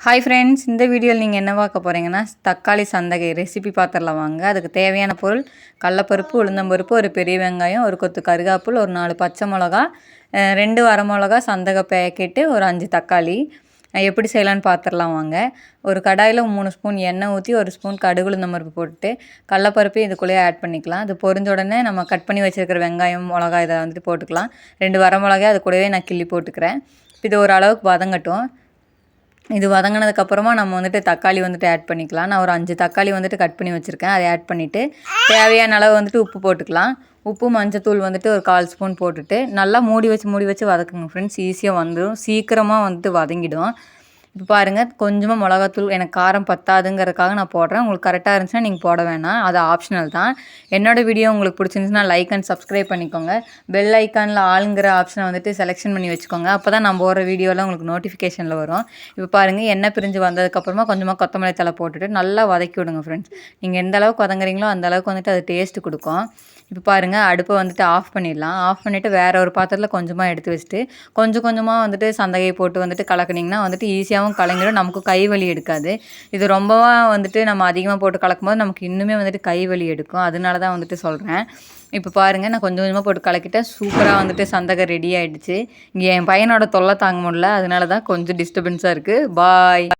Hi friends, இந்த வீடியோவில் நீங்கள் என்ன பார்க்க போகிறீங்கன்னா தக்காளி சந்தகை ரெசிபி பார்த்துடலாம் வாங்க. அதுக்கு தேவையான பொருள் கடலப்பருப்பு, உளுந்தம்பருப்பு, ஒரு பெரிய வெங்காயம், ஒரு கொத்து கருகாப்புல், ஒரு 4 பச்சை மிளகா, 2 வரமிளகா, சந்தகை பேக்கெட்டு, ஒரு 5 தக்காளி. எப்படி செய்யலான்னு பார்த்துடலாம் வாங்க. ஒரு கடாயில் 3 ஸ்பூன் எண்ணெய் ஊற்றி 1 ஸ்பூன் கடுகு உளுந்தம்பருப்பு போட்டு கடலப்பருப்பு இதுக்குள்ளேயே ஆட் பண்ணிக்கலாம். அது பொரிஞ்ச உடனே நம்ம கட் பண்ணி வச்சுருக்கிற வெங்காயம், மிளகா இதை வந்துட்டு போட்டுக்கலாம். 2 வரமிளகாய் அது கூடவே நான் கிள்ளி போட்டுக்கிறேன். இது ஓரளவுக்கு வதங்கட்டும். இது வதங்கினதுக்கப்புறமா நம்ம வந்துட்டு தக்காளி வந்துட்டு ஆட் பண்ணிக்கலாம். நான் ஒரு 5 தக்காளி வந்துட்டு கட் பண்ணி வச்சுருக்கேன். அதை ஆட் பண்ணிவிட்டு தேவையான அளவு வந்துட்டு உப்பு போட்டுக்கலாம். உப்பு, மஞ்சத்தூள் வந்துட்டு ஒரு 1/4 ஸ்பூன் போட்டுட்டு நல்லா மூடி வச்சு வதக்குங்க ஃப்ரெண்ட்ஸ். ஈஸியாக வந்துடும், சீக்கிரமாக வந்துட்டு வதங்கிடும். இப்போ பாருங்கள், கொஞ்சமாக மிளகாத்தூள் எனக்கு காரம் பத்தாதுங்கிறதுக்காக நான் போடுறேன். உங்களுக்கு கரெக்டாக இருந்துச்சுன்னா நீங்கள் போட வேணாம், அது ஆப்ஷனல் தான். என்னோடய வீடியோ உங்களுக்கு பிடிச்சிருந்துச்சுன்னா லைக் அண்ட் சப்ஸ்கிரைப் பண்ணிக்கோங்க. பெல் ஐக்கானில் ஆளுங்கிற ஆப்ஷனை வந்துட்டு செலெக்ஷன் பண்ணி வச்சுக்கோங்க. அப்போ தான் நம்ம போடுற வீடியோலாம் உங்களுக்கு நோட்டிஃபிகேஷனில் வரும். இப்போ பாருங்கள், எண்ணெய் பிரிஞ்சு வந்ததுக்கப்புறமா கொஞ்சமாக கொத்தமல்லி தழை போட்டுட்டு நல்லா வதக்கி விடுங்க ஃப்ரெண்ட்ஸ். நீங்கள் எந்த அளவுக்கு வதங்குறீங்களோ அந்த அளவுக்கு வந்துட்டு அது டேஸ்ட்டு கொடுக்கும். இப்போ பாருங்கள், அடுப்பை வந்துட்டு ஆஃப் பண்ணிடலாம். ஆஃப் பண்ணிவிட்டு வேறு ஒரு பாத்திரத்தில் கொஞ்சமாக எடுத்து வச்சுட்டு கொஞ்சமாக வந்துட்டு சந்தகையை போட்டு வந்துட்டு கலக்குனிங்கன்னா வந்துட்டு ஈஸியாகவும் கலங்கிடும், நமக்கு கை வலி எடுக்காது. இது ரொம்பவா வந்துட்டு நம்ம அதிகமாக போட்டு கலக்கும்போது நமக்கு இன்னுமே வந்துட்டு கை வலி எடுக்கும். அதனால தான் வந்துட்டு சொல்கிறேன். இப்போ பாருங்கள், நான் கொஞ்சமாக போட்டு கலக்கிட்டேன். சூப்பராக வந்துட்டு சந்தகை ரெடி ஆகிடுச்சு. இங்கே என் பையனோட தொல்லை தாங்க முடியல, அதனால தான் கொஞ்சம் டிஸ்டர்பன்ஸாக இருக்குது. பாய்.